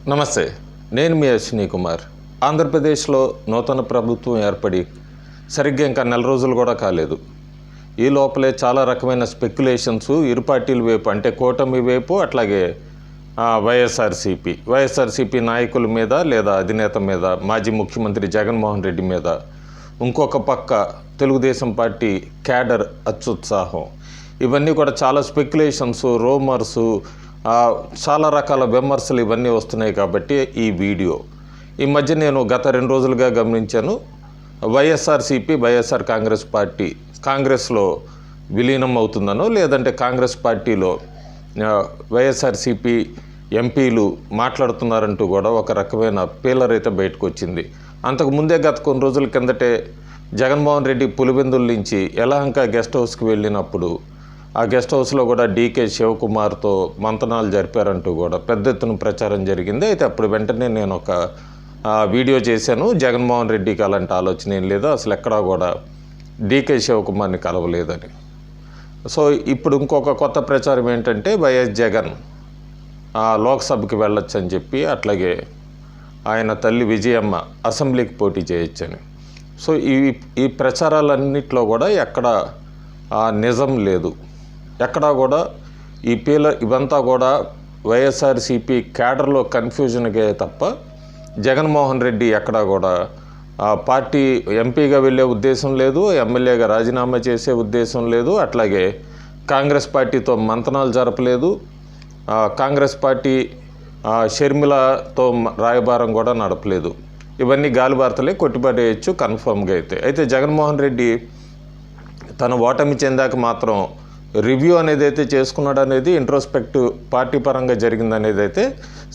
నమస్తే, నేను మీ అశ్విని కుమార్. ఆంధ్రప్రదేశ్లో నూతన ప్రభుత్వం ఏర్పడి సరిగ్గా ఇంకా నెల రోజులు కూడా కాలేదు. ఈ లోపలే చాలా రకమైన స్పెక్యులేషన్స్ ఇరు పార్టీల వైపు, అంటే కూటమి వైపు, అట్లాగే వైఎస్ఆర్సీపీ నాయకుల మీద లేదా అధినేత మీద, మాజీ ముఖ్యమంత్రి జగన్మోహన్ రెడ్డి మీద, ఇంకొక పక్క తెలుగుదేశం పార్టీ క్యాడర్ అత్యుత్సాహం, ఇవన్నీ కూడా చాలా స్పెక్యులేషన్స్, రూమర్సు, చాలా రకాల విమర్శలు ఇవన్నీ వస్తున్నాయి. కాబట్టి ఈ వీడియో ఈ మధ్య నేను గత 2 రోజులుగా గమనించాను. వైఎస్ఆర్ కాంగ్రెస్ పార్టీ కాంగ్రెస్లో విలీనం అవుతుందనో, లేదంటే కాంగ్రెస్ పార్టీలో వైఎస్ఆర్సీపీ ఎంపీలు మాట్లాడుతున్నారంటూ కూడా ఒక రకమైన పీలర్ అయితే బయటకు వచ్చింది. అంతకుముందే గత కొన్ని రోజుల కిందటే జగన్మోహన్ రెడ్డి పులివెందుల నుంచి యలహంక గెస్ట్ హౌస్కి వెళ్ళినప్పుడు ఆ గెస్ట్ హౌస్లో కూడా డీకే శివకుమార్తో మంతనాలు జరిపారంటూ కూడా పెద్ద ఎత్తున ప్రచారం జరిగింది. అయితే అప్పుడు వెంటనే నేను ఒక వీడియో చేశాను. జగన్మోహన్ రెడ్డికి అలాంటి ఆలోచన ఏం లేదు, అసలు ఎక్కడా కూడా డీకే శివకుమార్ని కలవలేదని. సో ఇప్పుడు ఇంకొక కొత్త ప్రచారం ఏంటంటే వైఎస్ జగన్ లోక్సభకి వెళ్ళొచ్చు అని చెప్పి, అట్లాగే ఆయన తల్లి విజయమ్మ అసెంబ్లీకి పోటీ చేయొచ్చని. సో ఈ ప్రచారాలన్నింటిలో కూడా ఎక్కడ నిజం లేదు. ఎక్కడా కూడా ఇవంతా కూడా వైఎస్ఆర్సీపీ క్యాడర్లో కన్ఫ్యూజన్గా తప్ప జగన్మోహన్ రెడ్డి ఎక్కడా కూడా పార్టీ ఎంపీగా వెళ్ళే ఉద్దేశం లేదు, ఎమ్మెల్యేగా రాజీనామా చేసే ఉద్దేశం లేదు, అట్లాగే కాంగ్రెస్ పార్టీతో మంతనాలు జరపలేదు, కాంగ్రెస్ పార్టీ షర్మిలతో రాయబారం కూడా నడపలేదు. ఇవన్నీ గాలివార్తలే, కొట్టిపడేయచ్చు కన్ఫర్మ్గా. అయితే జగన్మోహన్ రెడ్డి తను ఓటమి చెందాక మాత్రం రివ్యూ అనేది అయితే చేసుకున్నాడు అనేది ఇంట్రోస్పెక్టివ్ పార్టీ పరంగా జరిగిందనేది అయితే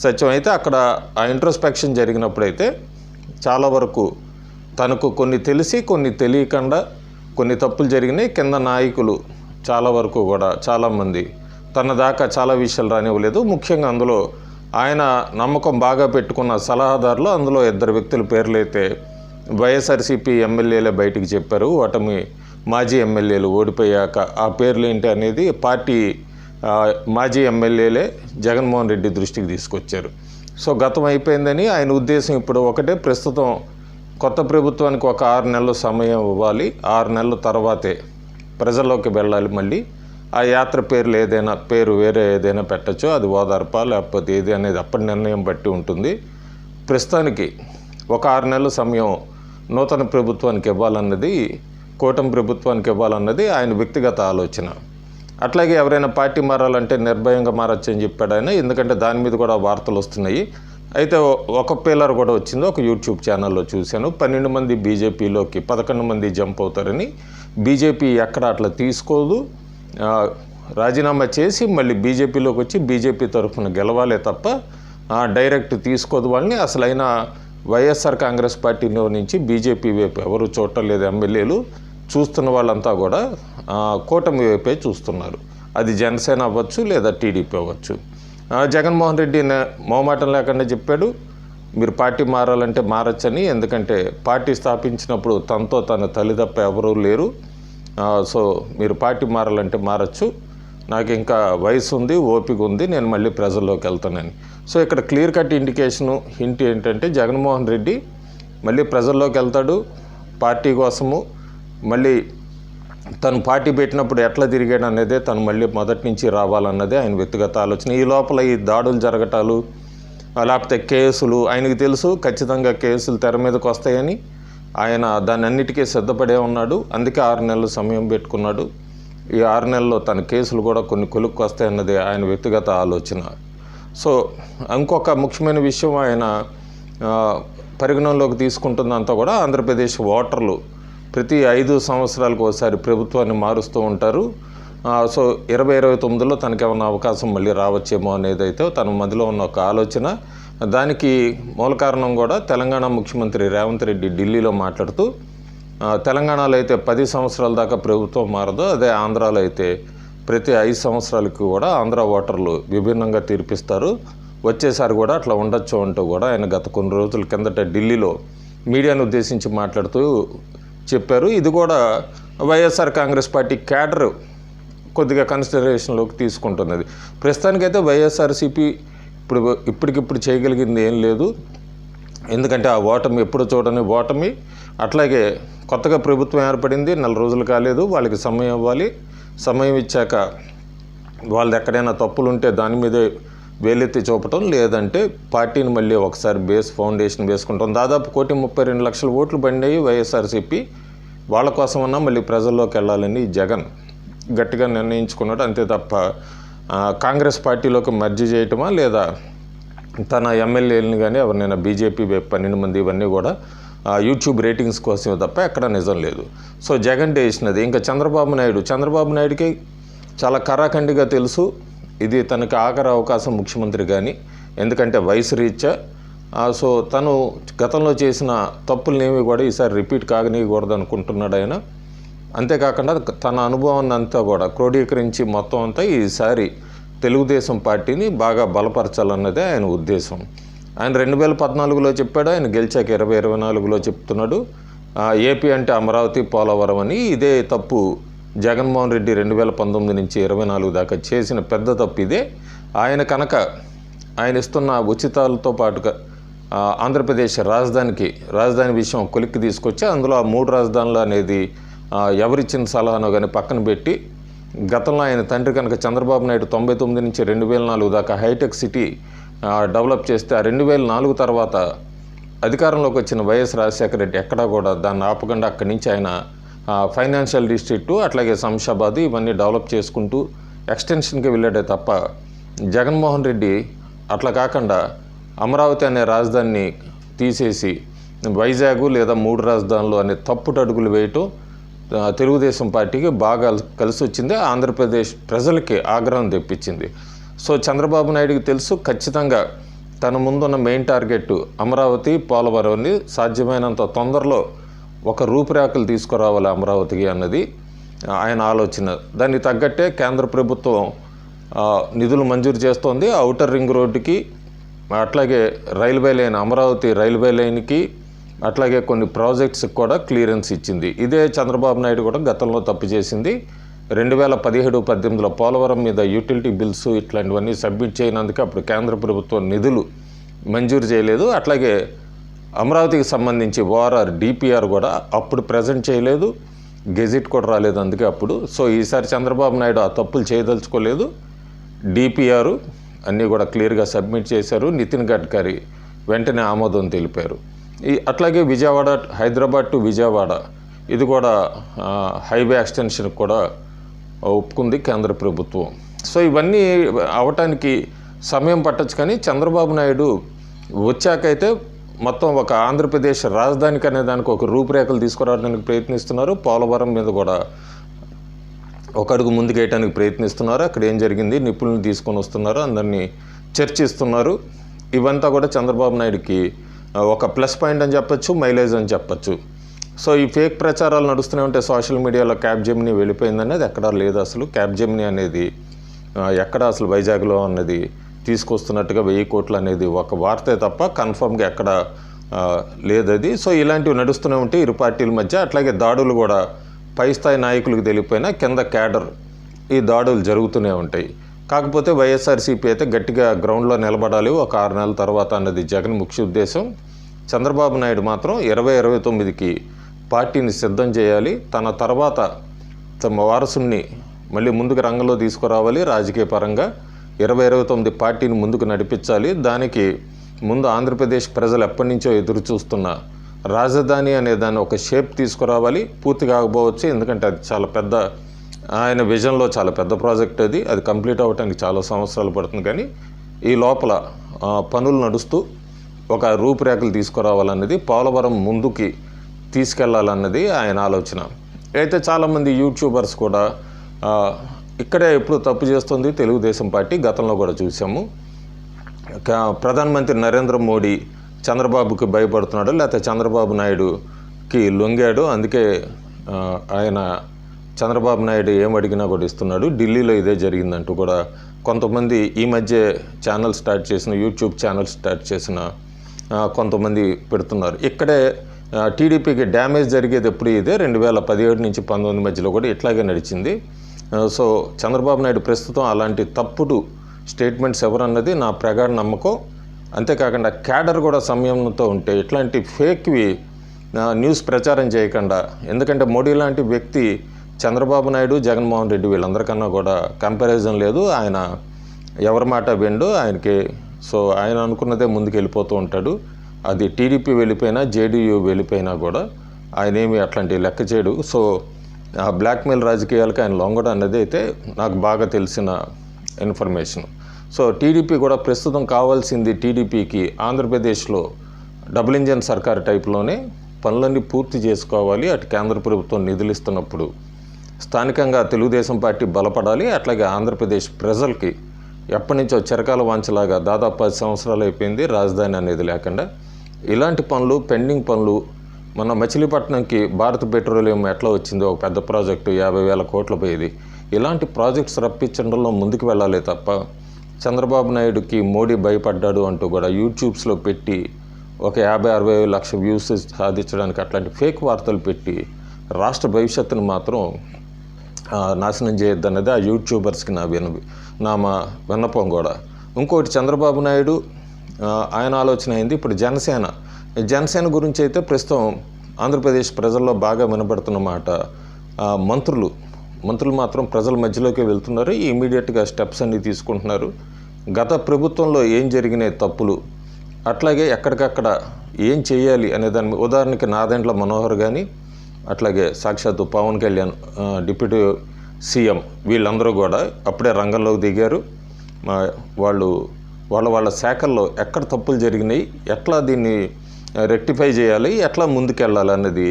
సత్యం. అయితే అక్కడ ఆ ఇంట్రోస్పెక్షన్ జరిగినప్పుడైతే చాలా వరకు తనకు కొన్ని తెలిసి కొన్ని తెలియకుండా కొన్ని తప్పులు జరిగినాయి. కింద నాయకులు చాలా వరకు కూడా చాలామంది తన దాకా చాలా విషయాలు రానివ్వలేదు. ముఖ్యంగా అందులో ఆయన నమ్మకం బాగా పెట్టుకున్న సలహాదారులు, అందులో 2 వ్యక్తుల పేర్లు అయితే వైఎస్ఆర్సీపీ ఎమ్మెల్యేలే బయటికి చెప్పారు. ఓటమి మాజీ ఎమ్మెల్యేలు ఓడిపోయాక ఆ పేర్లు ఏంటి అనేది పార్టీ మాజీ ఎమ్మెల్యేలే జగన్మోహన్ రెడ్డి దృష్టికి తీసుకొచ్చారు. సో గతం అయిపోయిందని ఆయన ఉద్దేశం ఇప్పుడు ఒకటే, ప్రస్తుతం కొత్త ప్రభుత్వానికి ఒక 6 నెలలు సమయం ఇవ్వాలి, 6 నెలల తర్వాతే ప్రజల్లోకి వెళ్ళాలి. మళ్ళీ ఆ యాత్ర పేరు వేరే ఏదైనా పెట్టచ్చు, అది ఓదార్పా లేకపోతే ఏది అనేది అప్పటి నిర్ణయం బట్టి ఉంటుంది. ప్రస్తుతానికి ఒక 6 నెలల సమయం నూతన ప్రభుత్వానికి ఇవ్వాలన్నది, కూటమి ప్రభుత్వానికి ఇవ్వాలన్నది ఆయన వ్యక్తిగత ఆలోచన. అట్లాగే ఎవరైనా పార్టీ మారాలంటే నిర్భయంగా మారచ్చు అని చెప్పాడు ఆయన, ఎందుకంటే దాని మీద కూడా వార్తలు వస్తున్నాయి. అయితే ఒక పిల్లర్ కూడా వచ్చింది, ఒక యూట్యూబ్ ఛానల్లో చూశాను. 12 మంది బీజేపీలోకి 11 మంది జంప్ అవుతారని. బీజేపీ ఎక్కడ అట్లా తీసుకోదు, రాజీనామా చేసి మళ్ళీ బీజేపీలోకి వచ్చి బీజేపీ తరఫున గెలవాలే తప్ప డైరెక్ట్ తీసుకోదు వాళ్ళని. అసలైన వైఎస్ఆర్ కాంగ్రెస్ పార్టీలో నుంచి బీజేపీ వైపు ఎవరు చూడలేదు. ఎమ్మెల్యేలు చూస్తున్న వాళ్ళంతా కూడా కూటమి వైపే చూస్తున్నారు. అది జనసేన అవ్వచ్చు లేదా టీడీపీ అవ్వచ్చు. జగన్మోహన్ రెడ్డి మొహమాటం లేకుండా చెప్పాడు, మీరు పార్టీ మారాలంటే మారచ్చని. ఎందుకంటే పార్టీ స్థాపించినప్పుడు తనతో తన తల్లి తప్ప ఎవరూ లేరు. సో మీరు పార్టీ మారాలంటే మారచ్చు, నాకు ఇంకా వయసు ఉంది, ఓపిక ఉంది, నేను మళ్ళీ ప్రజల్లోకి వెళ్తానని. సో ఇక్కడ క్లియర్ కట్ హింట్ ఏంటంటే జగన్మోహన్ రెడ్డి మళ్ళీ ప్రజల్లోకి వెళ్తాడు పార్టీ కోసము. మళ్ళీ తను పార్టీ పెట్టినప్పుడు ఎట్లా తిరిగాడు అనేదే తను మళ్ళీ మొదటి నుంచి రావాలన్నదే ఆయన వ్యక్తిగత ఆలోచన. ఈ లోపల ఈ దాడులు జరగటాలు లేకపోతే కేసులు, ఆయనకు తెలుసు ఖచ్చితంగా కేసులు తెర మీదకి వస్తాయని. ఆయన దాన్ని అన్నిటికీ సిద్ధపడే ఉన్నాడు. అందుకే 6 నెలలు సమయం పెట్టుకున్నాడు. ఈ 6 నెలల్లో తన కేసులు కూడా కొన్ని కొలుక్కు వస్తాయన్నది ఆయన వ్యక్తిగత ఆలోచన. సో ఇంకొక ముఖ్యమైన విషయం ఆయన పరిగణనలోకి తీసుకుంటుందంతా కూడా ఆంధ్రప్రదేశ్ ఓటర్లు ప్రతి 5 సంవత్సరాలకు ఒకసారి ప్రభుత్వాన్ని మారుస్తూ ఉంటారు. సో 2029లో తనకేమన్నా అవకాశం మళ్ళీ రావచ్చేమో అనేది అయితే తన మధ్యలో ఉన్న ఒక ఆలోచన. దానికి మూల కారణం కూడా తెలంగాణ ముఖ్యమంత్రి రేవంత్ రెడ్డి ఢిల్లీలో మాట్లాడుతూ, తెలంగాణలో అయితే 10 సంవత్సరాల దాకా ప్రభుత్వం మారదు, అదే ఆంధ్రాలో అయితే ప్రతి 5 సంవత్సరాలకు కూడా ఆంధ్ర ఓటర్లు విభిన్నంగా తీర్పిస్తారు, వచ్చేసారి కూడా అట్లా ఉండొచ్చు అంటూ కూడా ఆయన గత కొన్ని రోజుల కిందట ఢిల్లీలో మీడియాను ఉద్దేశించి మాట్లాడుతూ చెప్పారు. ఇది కూడా వైఎస్ఆర్ కాంగ్రెస్ పార్టీ క్యాడర్ కొద్దిగా కన్సిడరేషన్లోకి తీసుకుంటున్నది. ప్రస్తుతానికైతే వైఎస్ఆర్సీపీ ఇప్పటికిప్పుడు చేయగలిగింది ఏం లేదు. ఎందుకంటే ఆ ఓటమి ఎప్పుడు చూడని ఓటమి. అట్లాగే కొత్తగా ప్రభుత్వం ఏర్పడింది, 4 రోజులు కాలేదు. వాళ్ళకి సమయం ఇవ్వాలి. సమయం ఇచ్చాక వాళ్ళది ఎక్కడైనా తప్పులు ఉంటే దాని మీదే వేలెత్తి చూపటం, లేదంటే పార్టీని మళ్ళీ ఒకసారి ఫౌండేషన్ వేసుకుంటాం. దాదాపు 1,32,00,000 ఓట్లు పడినాయి వైఎస్ఆర్సీపీ. వాళ్ళ కోసమన్నా మళ్ళీ ప్రజల్లోకి వెళ్ళాలని జగన్ గట్టిగా నిర్ణయించుకున్నాడు. అంతే తప్ప కాంగ్రెస్ పార్టీలోకి మర్జీ చేయటమా, లేదా తన ఎమ్మెల్యేలని కానీ ఎవరినైనా బీజేపీ 12 మంది ఇవన్నీ కూడా యూట్యూబ్ రేటింగ్స్ కోసమే తప్ప ఎక్కడ నిజం లేదు. సో జగన్ చేసినది ఇంకా చంద్రబాబు నాయుడుకి చాలా కరాఖండిగా తెలుసు ఇది తనకి ఆఖరి అవకాశం ముఖ్యమంత్రి కానీ, ఎందుకంటే వయసు రీత్యా. సో తను గతంలో చేసిన తప్పులనేవి కూడా ఈసారి రిపీట్ కాగనీయకూడదు అనుకుంటున్నాడు ఆయన. అంతేకాకుండా తన అనుభవాన్ని అంతా కూడా క్రోడీకరించి మొత్తం అంతా ఈసారి తెలుగుదేశం పార్టీని బాగా బలపరచాలన్నదే ఆయన ఉద్దేశం. ఆయన 2014లో చెప్పాడు, ఆయన గెలిచాక 2024లో చెప్తున్నాడు ఏపీ అంటే అమరావతి, పోలవరం అని. ఇదే తప్పు జగన్మోహన్ రెడ్డి 2019 నుంచి 24 దాకా చేసిన పెద్ద తప్పు ఇదే. ఆయన ఇస్తున్న ఉచితాలతో పాటుగా ఆంధ్రప్రదేశ్ రాజధాని విషయం కొలిక్కి తీసుకొచ్చి అందులో ఆ 3 రాజధానులు అనేది ఎవరిచ్చిన సలహానో కానీ పక్కన పెట్టి, గతంలో ఆయన తండ్రి కనుక చంద్రబాబు నాయుడు 99 నుంచి 2004 దాకా హైటెక్ సిటీ డెవలప్ చేస్తే ఆ 2004 తర్వాత అధికారంలోకి వచ్చిన వైఎస్ రాజశేఖర రెడ్డి ఎక్కడా కూడా దాన్ని ఆపకుండా అక్కడి నుంచి ఆయన ఫైనాన్షియల్ డిస్ట్రిక్టు అట్లాగే శంషాబాద్ ఇవన్నీ డెవలప్ చేసుకుంటూ ఎక్స్టెన్షన్కి వెళ్ళాడే తప్ప జగన్మోహన్ రెడ్డి అట్లా కాకుండా అమరావతి అనే రాజధానిని తీసేసి వైజాగ్ లేదా 3 రాజధానులు అనే తప్పుడు అడుగులు వేయటం తెలుగుదేశం పార్టీకి బాగా కలిసి వచ్చింది. ఆంధ్రప్రదేశ్ ప్రజలకి ఆగ్రహం తెప్పించింది. సో చంద్రబాబు నాయుడుకి తెలుసు ఖచ్చితంగా తన ముందున్న మెయిన్ టార్గెట్ అమరావతి, పోలవరంని సాధ్యమైనంత తొందరలో ఒక రూపురేఖలు తీసుకురావాలి అమరావతికి అన్నది ఆయన ఆలోచన. దానికి తగ్గట్టే కేంద్ర ప్రభుత్వం నిధులు మంజూరు చేస్తోంది. ఔటర్ రింగ్ రోడ్డుకి, అట్లాగే రైల్వే లైన్, అమరావతి రైల్వే లైన్కి, అట్లాగే కొన్ని ప్రాజెక్ట్స్కి కూడా క్లియరెన్స్ ఇచ్చింది. ఇదే చంద్రబాబు నాయుడు కూడా గతంలో తప్పు చేసింది. 2017-18లో పోలవరం మీద యూటిలిటీ బిల్స్ ఇట్లాంటివన్నీ సబ్మిట్ చేయనందుకు అప్పుడు కేంద్ర ప్రభుత్వం నిధులు మంజూరు చేయలేదు. అట్లాగే అమరావతికి సంబంధించి ఓఆర్ఆర్ డిపిఆర్ కూడా అప్పుడు ప్రజెంట్ చేయలేదు, గెజిట్ కూడా రాలేదు అందుకే అప్పుడు. సో ఈసారి చంద్రబాబు నాయుడు ఆ తప్పులు చేయదలుచుకోలేదు. డిపిఆర్ అన్నీ కూడా క్లియర్గా సబ్మిట్ చేశారు. నితిన్ గడ్కరీ వెంటనే ఆమోదం తెలిపారు. అట్లాగే హైదరాబాద్ టు విజయవాడ ఇది కూడా హైవే ఎక్స్టెన్షన్ కూడా ఒప్పుకుంది కేంద్ర ప్రభుత్వం. సో ఇవన్నీ అవటానికి సమయం పట్టచ్చు, కానీ చంద్రబాబు నాయుడు వచ్చాకైతే మొత్తం ఒక ఆంధ్రప్రదేశ్ రాజధానికి అనే దానికి ఒక రూపురేఖలు తీసుకురావడానికి ప్రయత్నిస్తున్నారు. పోలవరం మీద కూడా ఒక అడుగు ముందుకేయడానికి ప్రయత్నిస్తున్నారు. అక్కడ ఏం జరిగింది నిపుణులను తీసుకొని వస్తున్నారు, అందరినీ చర్చిస్తున్నారు. ఇవంతా కూడా చంద్రబాబు నాయుడుకి ఒక ప్లస్ పాయింట్ అని చెప్పచ్చు, మైలేజ్ అని చెప్పచ్చు. సో ఈ ఫేక్ ప్రచారాలు నడుస్తూనే ఉంటే సోషల్ మీడియాలో క్యాప్జెమినీ వెళ్ళిపోయిందనేది ఎక్కడా లేదు. అసలు క్యాప్జెమినీ అనేది ఎక్కడ అసలు వైజాగ్లో అన్నది తీసుకొస్తున్నట్టుగా 1000 కోట్లు అనేది ఒక వార్తే తప్ప కన్ఫర్మ్గా ఎక్కడ లేదది. సో ఇలాంటివి నడుస్తూనే ఉంటే ఇరు పార్టీల మధ్య. అట్లాగే దాడులు కూడా పై స్థాయి నాయకులకు తెలియపోయినా కింద క్యాడర్ ఈ దాడులు జరుగుతూనే ఉంటాయి. కాకపోతే వైఎస్ఆర్సీపీ అయితే గట్టిగా గ్రౌండ్లో నిలబడాలి ఒక 6 నెలల తర్వాత అన్నది జగన్ ముఖ్య ఉద్దేశం. చంద్రబాబు నాయుడు మాత్రం 2029కి పార్టీని సిద్ధం చేయాలి, తన తర్వాత తమ వారసుని మళ్ళీ ముందుకు రంగంలో తీసుకురావాలి, రాజకీయ పరంగా 2029 పార్టీని ముందుకు నడిపించాలి. దానికి ముందు ఆంధ్రప్రదేశ్ ప్రజలు ఎప్పటి నుంచో ఎదురు చూస్తున్న రాజధాని అనే దాన్ని ఒక షేప్ తీసుకురావాలి. పూర్తి కాకపోవచ్చు, ఎందుకంటే అది చాలా పెద్ద, ఆయన విజన్లో చాలా పెద్ద ప్రాజెక్ట్ అది కంప్లీట్ అవ్వడానికి చాలా సంవత్సరాలు పడుతుంది. కానీ ఈ లోపల పనులు నడుస్తూ ఒక రూపురేఖలు తీసుకురావాలన్నది, పోలవరం ముందుకి తీసుకెళ్లాలన్నది ఆయన ఆలోచన. అయితే చాలామంది యూట్యూబర్స్ కూడా ఇక్కడే ఎప్పుడు తప్పు చేస్తుంది తెలుగుదేశం పార్టీ. గతంలో కూడా చూసాము, ప్రధానమంత్రి నరేంద్ర మోడీ చంద్రబాబుకి భయపడుతున్నాడు, లేకపోతే చంద్రబాబు నాయుడుకి లొంగాడు, అందుకే ఆయన చంద్రబాబు నాయుడు ఏమడిగినా కూడా ఇస్తున్నాడు. ఢిల్లీలో ఇదే జరిగిందంటూ కూడా కొంతమంది ఈ మధ్య యూట్యూబ్ ఛానల్ స్టార్ట్ చేసిన కొంతమంది పెడుతున్నారు. ఇక్కడే టీడీపీకి డ్యామేజ్ జరిగేది ఎప్పుడు ఇదే 2017 నుంచి 19 మధ్యలో కూడా ఇట్లాగే నడిచింది. సో చంద్రబాబు నాయుడు ప్రస్తుతం అలాంటి తప్పుడు స్టేట్మెంట్స్ ఎవరన్నది నా ప్రగాఢ నమ్మకం. అంతేకాకుండా క్యాడర్ కూడా సంయమనంతో ఉంటే ఇట్లాంటి ఫేక్వి న్యూస్ ప్రచారం చేయకుండా, ఎందుకంటే మోడీ లాంటి వ్యక్తి చంద్రబాబు నాయుడు, జగన్మోహన్ రెడ్డి వీళ్ళందరికన్నా కూడా కంపారిజన్ లేదు. ఆయన ఎవరి మాట విండు ఆయనకి. సో ఆయన అనుకున్నదే ముందుకు వెళ్ళిపోతూ ఉంటాడు. అది టీడీపీ వెళ్ళిపోయినా, జేడీయూ వెళ్ళిపోయినా కూడా ఆయన ఏమి అట్లాంటి లెక్క చేయడు. సో ఆ బ్లాక్మెయిల్ రాజకీయాలకు ఆయన లొంగడం అన్నది అయితే నాకు బాగా తెలిసిన ఇన్ఫర్మేషన్. సో టీడీపీ కూడా ప్రస్తుతం కావాల్సింది, టీడీపీకి ఆంధ్రప్రదేశ్లో డబుల్ ఇంజన్ సర్కార్ టైప్లోనే పనులన్నీ పూర్తి చేసుకోవాలి. అటు కేంద్ర ప్రభుత్వం నిధులు ఇస్తున్నప్పుడు స్థానికంగా తెలుగుదేశం పార్టీ బలపడాలి. అట్లాగే ఆంధ్రప్రదేశ్ ప్రజలకి ఎప్పటి నుంచో చిరకాల వాంఛలాగా దాదాపు 10 సంవత్సరాలు అయిపోయింది రాజధాని అనేది లేకుండా. ఇలాంటి పనులు, పెండింగ్ పనులు, మన మచిలీపట్నంకి భారత పెట్రోలియం ఎట్లా వచ్చిందో ఒక పెద్ద ప్రాజెక్టు 50,000 కోట్లు పోయేది. ఇలాంటి ప్రాజెక్ట్స్ రప్పించడంలో ముందుకు వెళ్ళాలి తప్ప చంద్రబాబు నాయుడుకి మోడీ భయపడ్డాడు అంటూ కూడా యూట్యూబ్స్లో పెట్టి ఒక 50-60 లక్ష వ్యూస్ సాధించడానికి అట్లాంటి ఫేక్ వార్తలు పెట్టి రాష్ట్ర భవిష్యత్తును మాత్రం నాశనం చేయొద్దన్నది ఆ యూట్యూబర్స్కి నా విన్నపం కూడా. ఇంకోటి, చంద్రబాబు నాయుడు ఆయన ఆలోచన అయింది. ఇప్పుడు జనసేన గురించి అయితే ప్రస్తుతం ఆంధ్రప్రదేశ్ ప్రజల్లో బాగా వినబడుతున్న మాట, మంత్రులు మాత్రం ప్రజల మధ్యలోకి వెళ్తున్నారు. ఇమీడియట్గా స్టెప్స్ అన్నీ తీసుకుంటున్నారు. గత ప్రభుత్వంలో ఏం జరిగినాయి తప్పులు, అట్లాగే ఎక్కడికక్కడ ఏం చేయాలి అనే దాని ఉదాహరణకి నాదెండ్ల మనోహర్ కానీ, అట్లాగే సాక్షాత్తు పవన్ కళ్యాణ్ డిప్యూటీ సీఎం వీళ్ళందరూ కూడా అప్పుడే రంగంలోకి దిగారు. వాళ్ళ శాఖల్లో ఎక్కడ తప్పులు జరిగినాయి, ఎట్లా దీన్ని రెక్టిఫై చేయాలి, ఎట్లా ముందుకెళ్ళాలి అన్నది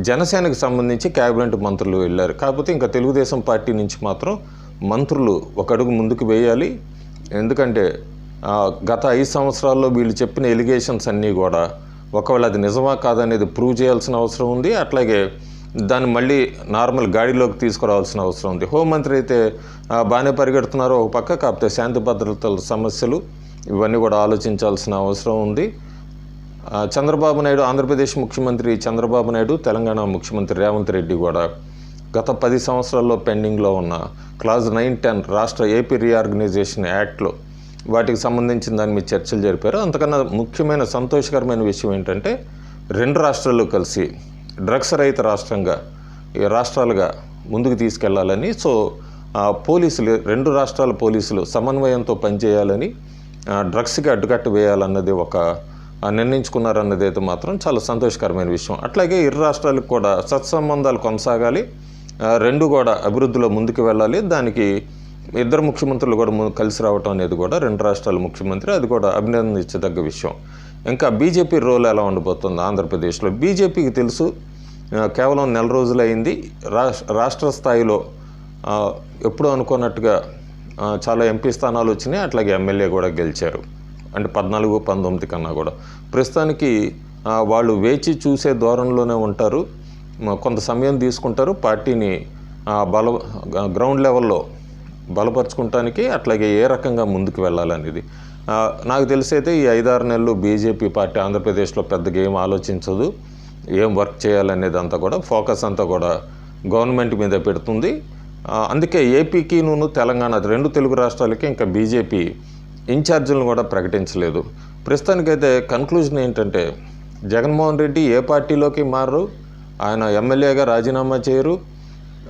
జనసేనకు సంబంధించి క్యాబినెట్ మంత్రులు వెళ్ళారు. కాకపోతే ఇంకా తెలుగుదేశం పార్టీ నుంచి మాత్రం మంత్రులు ఒక అడుగు ముందుకు వేయాలి. ఎందుకంటే గత 5 సంవత్సరాల్లో వీళ్ళు చెప్పిన ఎలిగేషన్స్ అన్నీ కూడా ఒకవేళ అది నిజమా కాదనేది ప్రూవ్ చేయాల్సిన అవసరం ఉంది. అట్లాగే దాన్ని మళ్ళీ నార్మల్ గాడిలోకి తీసుకురావాల్సిన అవసరం ఉంది. హోంమంత్రి అయితే బాగానే పరిగెడుతున్నారు ఒక పక్క, కాకపోతే శాంతి భద్రతల సమస్యలు ఇవన్నీ కూడా ఆలోచించాల్సిన అవసరం ఉంది. చంద్రబాబు నాయుడు, ఆంధ్రప్రదేశ్ ముఖ్యమంత్రి చంద్రబాబు నాయుడు, తెలంగాణ ముఖ్యమంత్రి రేవంత్ రెడ్డి కూడా గత 10 సంవత్సరాల్లో పెండింగ్లో ఉన్న క్లాజ్ 9-10 రాష్ట్ర ఏపీ రీఆర్గనైజేషన్ యాక్ట్లో వాటికి సంబంధించిన దాని మీద చర్చలు జరిపారు. అంతకన్నా ముఖ్యమైన సంతోషకరమైన విషయం ఏంటంటే 2 రాష్ట్రాలు కలిసి డ్రగ్స్ రహిత రాష్ట్రాలుగా ముందుకు తీసుకెళ్లాలని, సో పోలీసులు 2 రాష్ట్రాల పోలీసులు సమన్వయంతో పనిచేయాలని, డ్రగ్స్కి అడ్డుకట్ట వేయాలన్నది ఒక నిర్ణయించుకున్నారన్నది అయితే మాత్రం చాలా సంతోషకరమైన విషయం. అట్లాగే 2 రాష్ట్రాలకు కూడా సత్సంబంధాలు కొనసాగాలి, 2 కూడా అభివృద్ధిలో ముందుకు వెళ్ళాలి. దానికి 2 ముఖ్యమంత్రులు కూడా కలిసి రావటం అనేది కూడా 2 రాష్ట్రాల ముఖ్యమంత్రి, అది కూడా అభినందించదగ్గ విషయం. ఇంకా బీజేపీ రోల్ ఎలా ఉండబోతుంది ఆంధ్రప్రదేశ్లో? బీజేపీకి తెలుసు, కేవలం 1 నెల రోజులైంది. రాష్ట్ర స్థాయిలో ఎప్పుడూ అనుకున్నట్టుగా చాలా ఎంపీ స్థానాలు వచ్చినాయి, అట్లాగే ఎమ్మెల్యే కూడా గెలిచారు. అంటే 14-19 కన్నా కూడా. ప్రస్తుతానికి వాళ్ళు వేచి చూసే ధోరణిలోనే ఉంటారు. కొంత సమయం తీసుకుంటారు పార్టీని గ్రౌండ్ లెవెల్లో బలపరుచుకుంటానికి, అట్లాగే ఏ రకంగా ముందుకు వెళ్ళాలనేది. నాకు తెలిసైతే ఈ 5-6 నెలలు బీజేపీ పార్టీ ఆంధ్రప్రదేశ్లో పెద్దగా ఏం ఆలోచించదు, ఏం వర్క్ చేయాలనేది అంతా కూడా ఫోకస్ అంతా కూడా గవర్నమెంట్ మీద పెడుతుంది. అందుకే ఏపీకి తెలంగాణ 2 తెలుగు రాష్ట్రాలకి ఇంకా బీజేపీ ఇన్ఛార్జీలను కూడా ప్రకటించలేదు. ప్రస్తుతానికైతే కన్క్లూజన్ ఏంటంటే జగన్మోహన్ రెడ్డి ఏ పార్టీలోకి మారరు, ఆయన ఎమ్మెల్యేగా రాజీనామా చేయరు,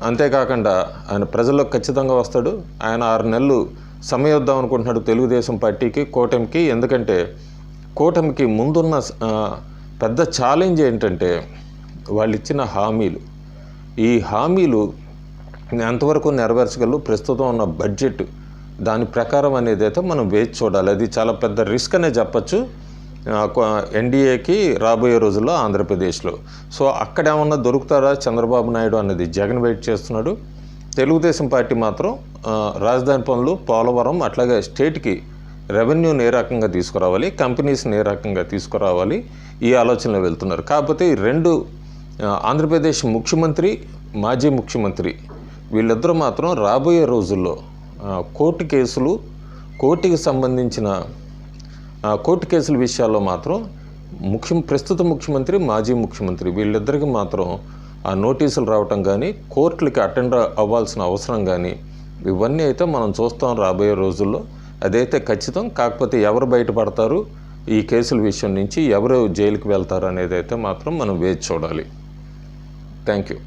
అంతేకాకుండా ఆయన ప్రజల్లోకి ఖచ్చితంగా వస్తాడు. ఆయన 6 నెలలు సమయం ఇద్దాం అనుకుంటున్నాడు తెలుగుదేశం పార్టీకి, కూటమికి. ఎందుకంటే కూటమికి ముందున్న పెద్ద ఛాలెంజ్ ఏంటంటే వాళ్ళు ఇచ్చిన హామీలు. ఈ హామీలు ఎంతవరకు నెరవేర్చగలరు, ప్రస్తుతం ఉన్న బడ్జెట్ దాని ప్రకారం అనేది అయితే మనం వేచి చూడాలి. అది చాలా పెద్ద రిస్క్ అనే చెప్పచ్చు ఎన్డీఏకి రాబోయే రోజుల్లో ఆంధ్రప్రదేశ్లో. సో అక్కడ ఏమన్నా దొరుకుతారా చంద్రబాబు నాయుడు అన్నది జగన్ వెయిట్ చేస్తున్నాడు. తెలుగుదేశం పార్టీ మాత్రం రాజధాని పనులు, పోలవరం, అట్లాగే స్టేట్కి రెవెన్యూని ఏ రకంగా తీసుకురావాలి, కంపెనీస్ని ఏ రకంగా తీసుకురావాలి, ఈ ఆలోచనలో వెళ్తున్నారు. కాకపోతే ఈ 2 ఆంధ్రప్రదేశ్ ముఖ్యమంత్రి, మాజీ ముఖ్యమంత్రి వీళ్ళిద్దరూ మాత్రం రాబోయే రోజుల్లో కోర్టుకి సంబంధించిన కోర్టు కేసుల విషయాల్లో మాత్రం ప్రస్తుత ముఖ్యమంత్రి, మాజీ ముఖ్యమంత్రి వీళ్ళిద్దరికి మాత్రం ఆ నోటీసులు రావటం కానీ, కోర్టులకి అటెండ్ అవ్వాల్సిన అవసరం కానీ, ఇవన్నీ అయితే మనం చూస్తాం రాబోయే రోజుల్లో. అదైతే ఖచ్చితం. కాకపోతే ఎవరు బయటపడతారు ఈ కేసుల విషయం నుంచి, ఎవరు జైలుకి వెళ్తారు అనేది అయితే మాత్రం మనం వేచి చూడాలి. Thank you.